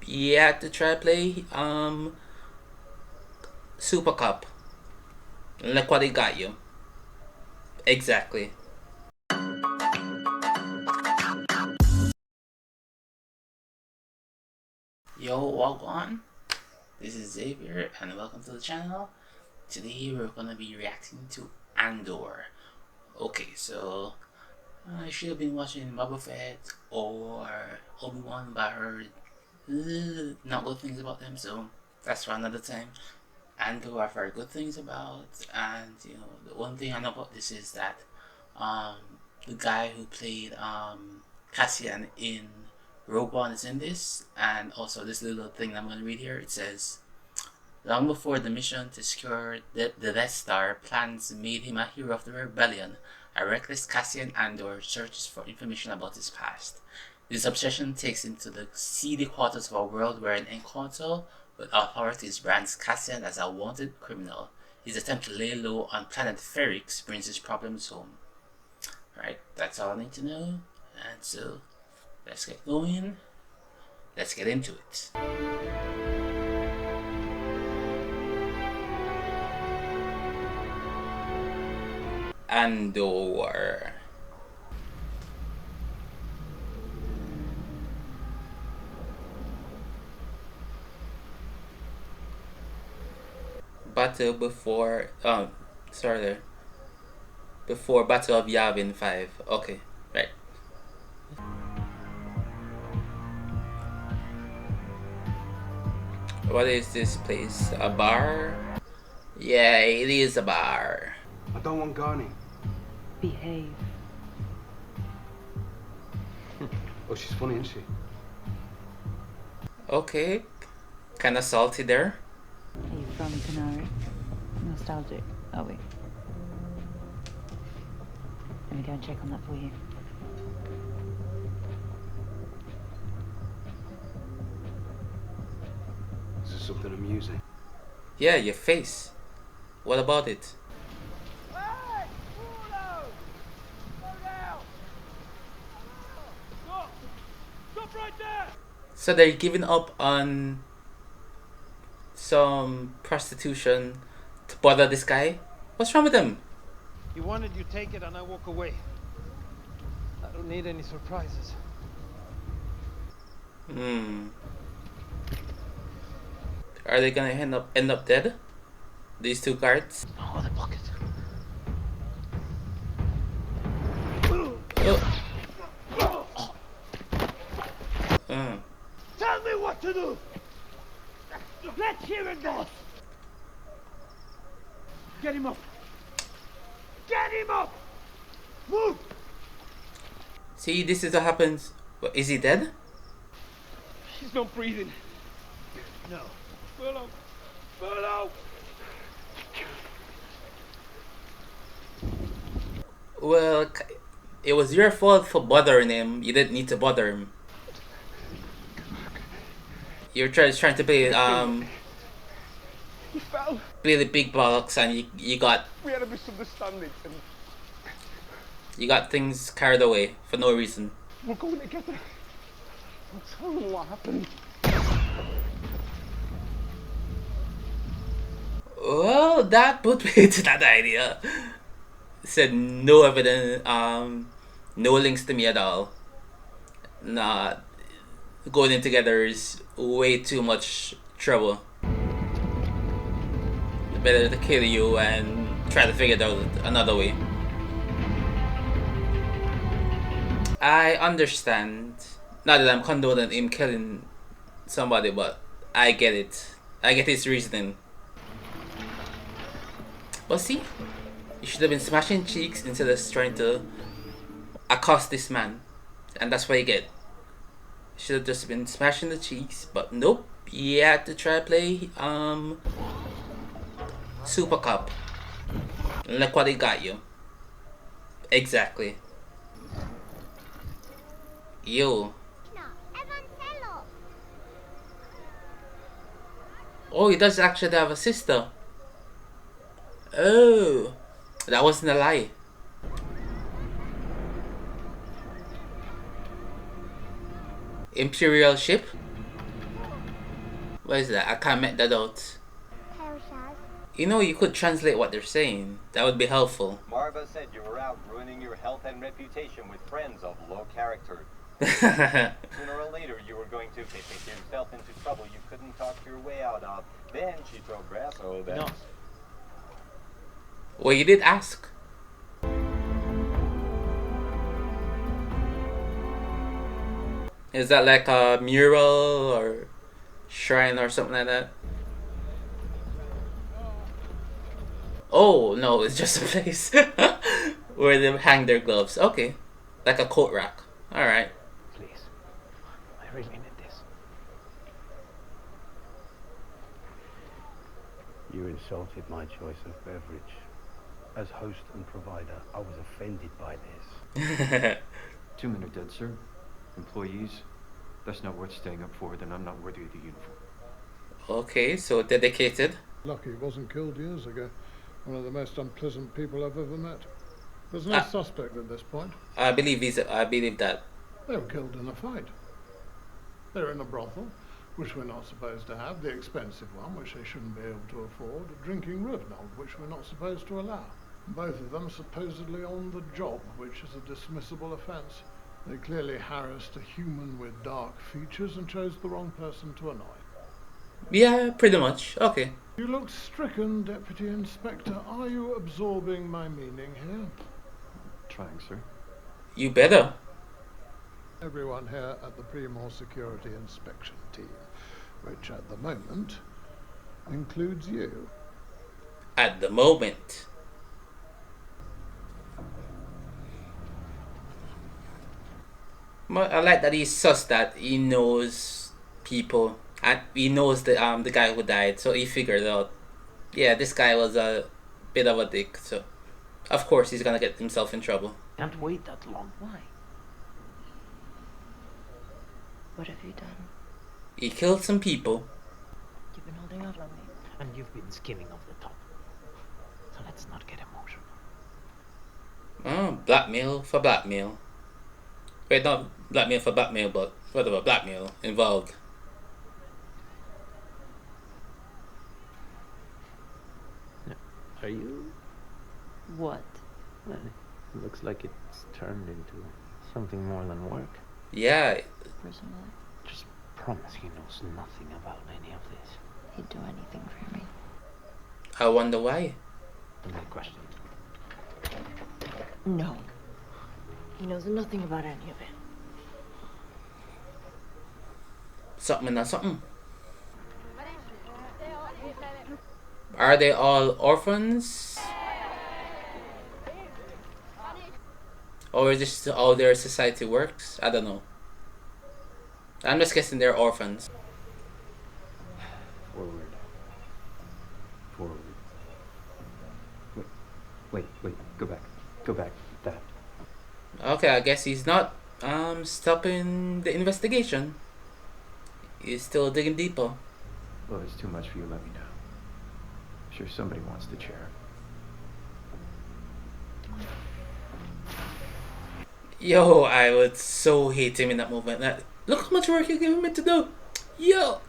you had to try play Super Cup. Look what it got you. Exactly. Yo, walk on. This is Xavier and welcome to the channel. Today we're gonna be reacting to Andor. Okay, so I should have been watching Boba Fett or Obi-Wan, but I heard not good things about them, so that's for another time. Andor I've heard good things about, and the one thing I know about this is that the guy who played Cassian in Rogue One is in this, and also this little thing I'm going to read here. It says, long before the mission to secure the Death Star, plans made him a hero of the rebellion. A reckless Cassian Andor searches for information about his past. This obsession takes him to the seedy quarters of a world where an encounter with authorities brands Cassian as a wanted criminal. His attempt to lay low on planet Ferrix brings his problems home. Right, that's all I need to know. And so, let's get going. Let's get into it. Andor. Battle before sorry there. Before Battle of Yavin 5. Okay, right. What is this place? A bar? Yeah, it is a bar. I don't want Garni. Behave. Oh, she's funny, isn't she? Okay. Kinda salty there. Are you from Canary? Nostalgic, are we? Let me go and check on that for you. Is there something amusing? Yeah, your face. What about it? Hey! Paulo! Slow down! Stop! Stop right there! So they're giving up on some prostitution to bother this guy? What's wrong with them? You wanted, you take it, and I walk away. I don't need any surprises. Are they gonna end up dead? These two guards? Oh, the bucket. Tell me what to do! Let's hear it, boss! Get him up! Get him up! Move! See, this is what happens. What, is he dead? He's not breathing. No. Paulo! Paulo! Well, it was your fault for bothering him. You didn't need to bother him. You're trying to play He fell. play the big box, and you got We had a misunderstanding, and things carried away for no reason. we're going together. I'll tell him what happened. Well, that put me to that idea. Said no evidence, no links to me at all. Nah, going in together is way too much trouble. Better to kill you and try to figure it out another way. I understand. Not that I'm condoning him killing somebody, but I get it. I get his reasoning. But see, you should have been smashing cheeks instead of trying to accost this man. And that's what you get. You should have just been smashing the cheeks, but nope. You had to try play Super Cup. And look what it got you. Exactly. Yo. Oh, he does actually have a sister. Oh, that wasn't a lie. Imperial ship? What is that? I can't make that out. You know, you could translate what they're saying. That would be helpful. Marva said you were out ruining your health and reputation with friends of low character. Sooner or later, you were going to get yourself into trouble you couldn't talk your way out of. Then she told Grasso that... No. Well, you did ask. Is that like a mural or shrine or something like that? Oh, no, it's just a place where they hang their gloves. Okay. Like a coat rack. Alright. Please. I really need this. You insulted my choice of beverage. As host and provider, I was offended by this. 2 men are dead, sir. Employees. That's not worth staying up for, then I'm not worthy of the uniform. Okay, so dedicated. Lucky he wasn't killed years ago. One of the most unpleasant people I've ever met. There's no suspect at this point. I believe that. They were killed in a fight. They're in a brothel, which we're not supposed to have, the expensive one, which they shouldn't be able to afford, a drinking Rivnog, which we're not supposed to allow. Both of them supposedly on the job, which is a dismissible offence. They clearly harassed a human with dark features and chose the wrong person to annoy. Yeah, pretty much. Okay. You look stricken, Deputy Inspector. Are you absorbing my meaning here? Trying, sir. You better. Everyone here at the Premor Security Inspection Team, which at the moment includes you. At the moment. I like that he's sus that he knows people. And he knows the guy who died, so he figured out, yeah, this guy was a bit of a dick, so of course he's gonna get himself in trouble. Can't wait that long. Why? What have you done? He killed some people. You've been holding out on me. And you've been skimming off the top. So let's not get emotional. Oh, blackmail for blackmail. Wait, not blackmail for blackmail, but whatever, blackmail involved. Are you? What? Well, it looks like it's turned into something more than work. Yeah. Personal life? Just promise he knows nothing about any of this. He'd do anything for me. I wonder why. The big question. No. He knows nothing about any of it. Something or something. Are they all orphans? Or is this how their society works? I don't know. I'm just guessing they're orphans. Forward. Forward. Wait. Go back. Go back. That. Okay, I guess he's not stopping the investigation. He's still digging deeper. Well, it's too much for you. Let me know. I'm sure somebody wants the chair. Yo, I would so hate him in that moment. Like, look how much work you're giving me to do. Yo.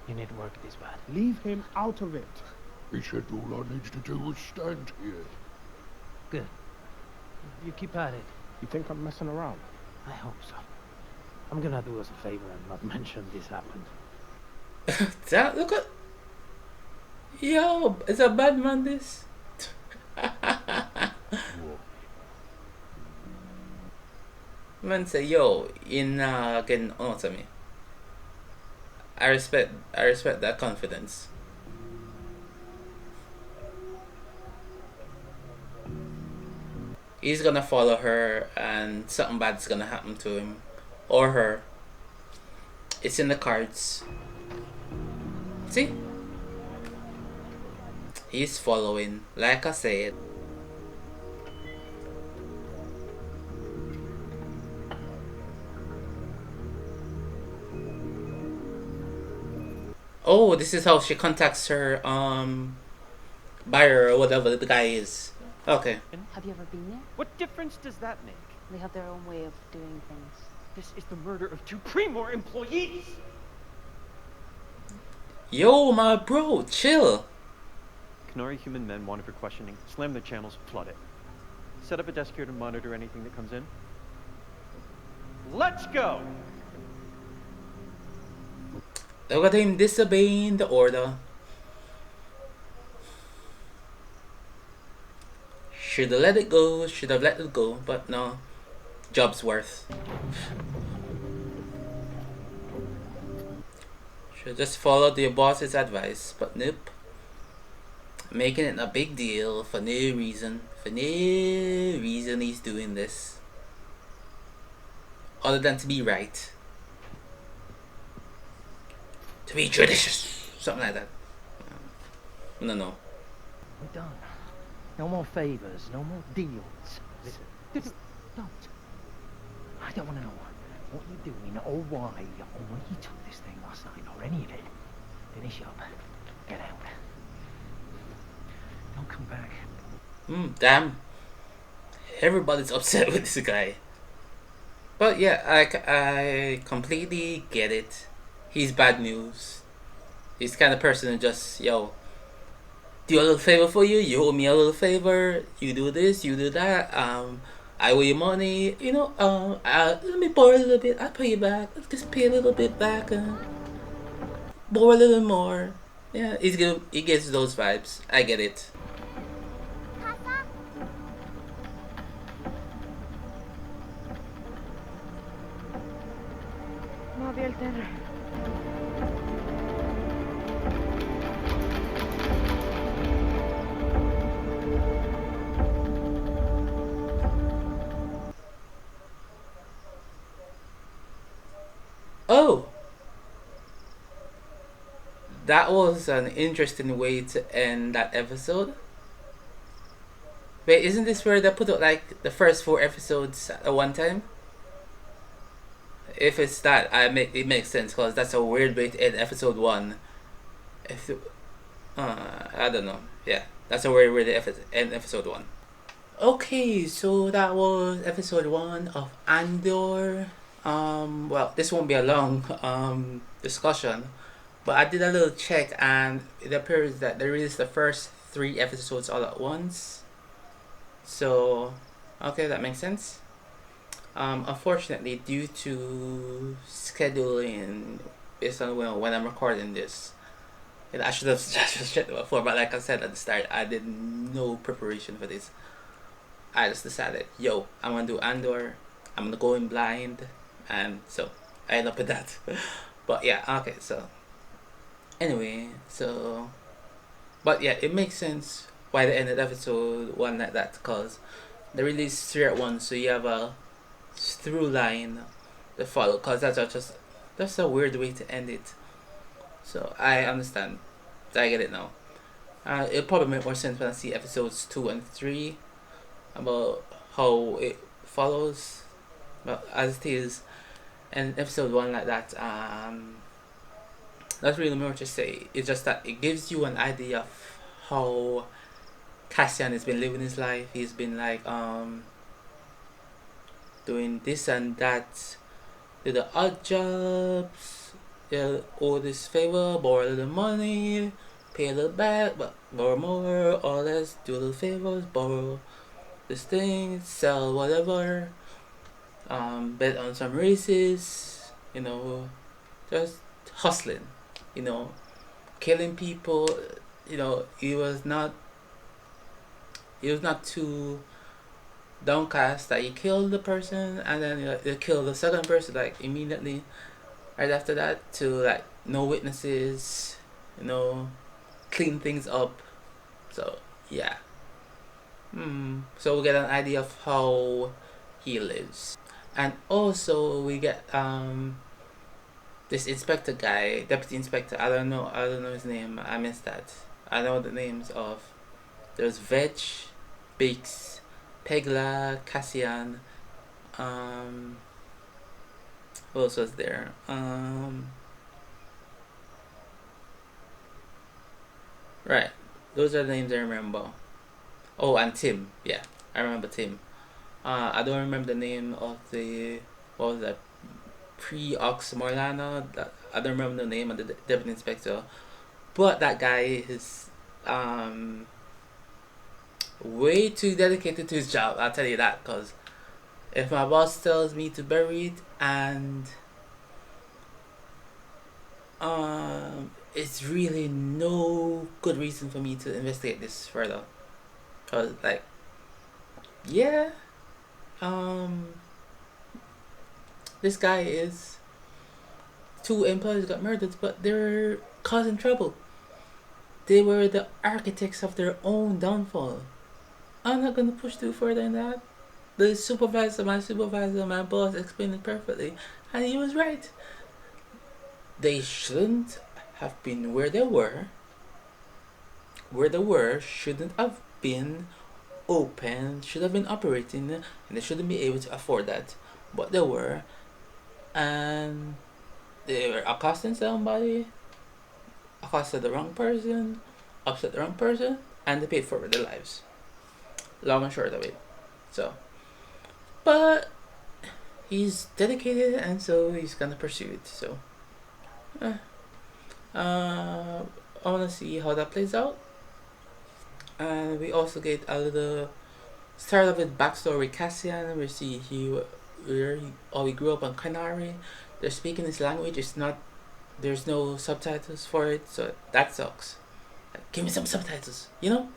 You need work this bad. Leave him out of it. He said all I needed to do was stand here. Good. You keep at it. You think I'm messing around? I hope so. I'm gonna do us a favor and not mention this happened. That, look at. Yo, is a bad man this? Man say, yo, in getting on to me. I respect that confidence. He's gonna follow her and something bad's gonna happen to him or her. It's in the cards. See? He's following, like I said. Oh, this is how she contacts her buyer or whatever the guy is. Okay. Have you ever been there? What difference does that make? They have their own way of doing things. This is the murder of 2 Primor employees! Yo, my bro, chill. Canary human men wanted for questioning. Slam the channels, flood it. Set up a desk here to monitor anything that comes in. Let's go! Look at him disobeying the order. Should have let it go, should have let it go, but no. Job's worth. Should just follow your boss's advice, but nope. Making it a big deal for no reason. For no reason he's doing this. Other than to be right. To be judicious. Something like that. No. We're done. No more favors, no more deals. Listen, don't. I don't want to know what you're doing or why or when you took this thing last night or any of it. Finish up. Get out. Don't come back. Damn. Everybody's upset with this guy. But yeah, I completely get it. He's bad news. He's the kind of person who just, yo, do a little favor for you, you owe me a little favor, you do this, you do that, I owe you money, you know, let me borrow a little bit, I'll pay you back, I'll just pay a little bit back, borrow a little more. Yeah, he gets those vibes. I get it. Kassa? Ma vi el tener. Oh! That was an interesting way to end that episode. Wait, isn't this where they put out like the first 4 episodes at one time? If it's that, it makes sense because that's a weird way to end episode 1. I don't know. Yeah, that's a weird way to end episode 1. Okay, so that was episode 1 of Andor. Well, this won't be a long discussion, but I did a little check and it appears that they released the first 3 episodes all at once. So, okay, that makes sense. Unfortunately, due to scheduling based on when I'm recording this, I should have just checked it before, but like I said at the start, I did no preparation for this. I just decided, yo, I'm gonna do Andor, I'm gonna go in blind, and so I end up with that. But yeah, okay, so anyway, so but yeah, it makes sense why they ended episode 1 like that, because they released 3 at once, so you have a through line to follow, because that's a weird way to end it. So I understand, I get it now. It'll probably make more sense when I see episodes 2 and 3 about how it follows, but as it is, and episode 1 like that, not really more to say. It's just that it gives you an idea of how Cassian has been living his life. He's been like doing this and that, do the odd jobs, owe this favor, borrow a little money, pay a little back, but borrow more or less, do a little favors, borrow this thing, sell whatever, bet on some races, you know, just hustling, you know, killing people. You know, he was not too downcast that he killed the person and then he killed the second person like immediately right after that, to like no witnesses, you know, clean things up. So yeah. So we get an idea of how he lives, and also we get this inspector guy, deputy inspector. I don't know his name. I missed that. I know the names of, there's Vetch, Biggs, Pegla, Cassian. Who else was there? Right, those are the names I remember. Oh, and Tim. Yeah, I remember Tim. I don't remember the name of the, what was that, pre-Ox Morlano. That, I don't remember the name of the deputy inspector, but that guy is way too dedicated to his job. I'll tell you that, because if my boss tells me to bury it, and it's really no good reason for me to investigate this further. Cause like, yeah, this guy is, 2 employees got murdered, but they're causing trouble. They were the architects of their own downfall. I'm not gonna push too further than that. The supervisor, my boss explained it perfectly, and he was right. They shouldn't have been where they were. Where they were shouldn't have been open, should have been operating, and they shouldn't be able to afford that. But they were, and they were accosting somebody, accosted the wrong person, upset the wrong person, and they paid for their lives. Long and short of it. So, but he's dedicated, and so he's gonna pursue it. So, I wanna see how that plays out. And we also get a little start of his backstory. Cassian, we see he grew up on Canary. They're speaking his language. It's not, there's no subtitles for it, so that sucks. Like, give me some subtitles, you know?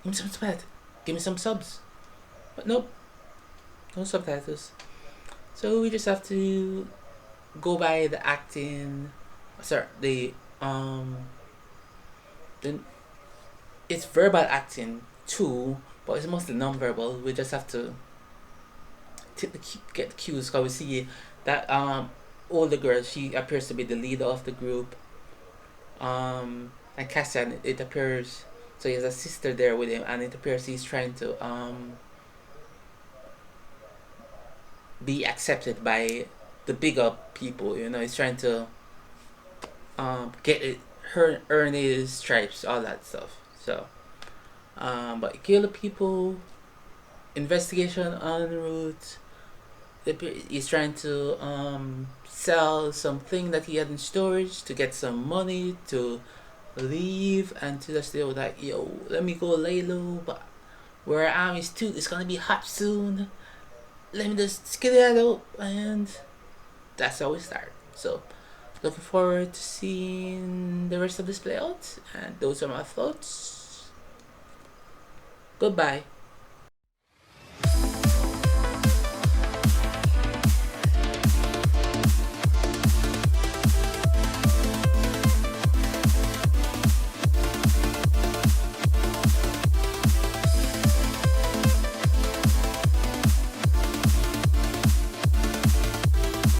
Give me some subtitles. Give me some subs. But nope, no subtitles. So we just have to go by the acting. Sorry, it's verbal acting too, but it's mostly non-verbal. We just have to get the cues, because we see that older girl, she appears to be the leader of the group. And Cassian, it appears, so he has a sister there with him, and it appears he's trying to be accepted by the bigger people. You know, he's trying to get it, earn his stripes, all that stuff. So, but kill the people, investigation en route. He's trying to sell something that he had in storage to get some money to leave, and to just deal with like, yo, let me go lay low, but where I am is too, it's gonna be hot soon. Let me just get it out, and that's how we start. So, looking forward to seeing the rest of this play out, and those are my thoughts. Goodbye.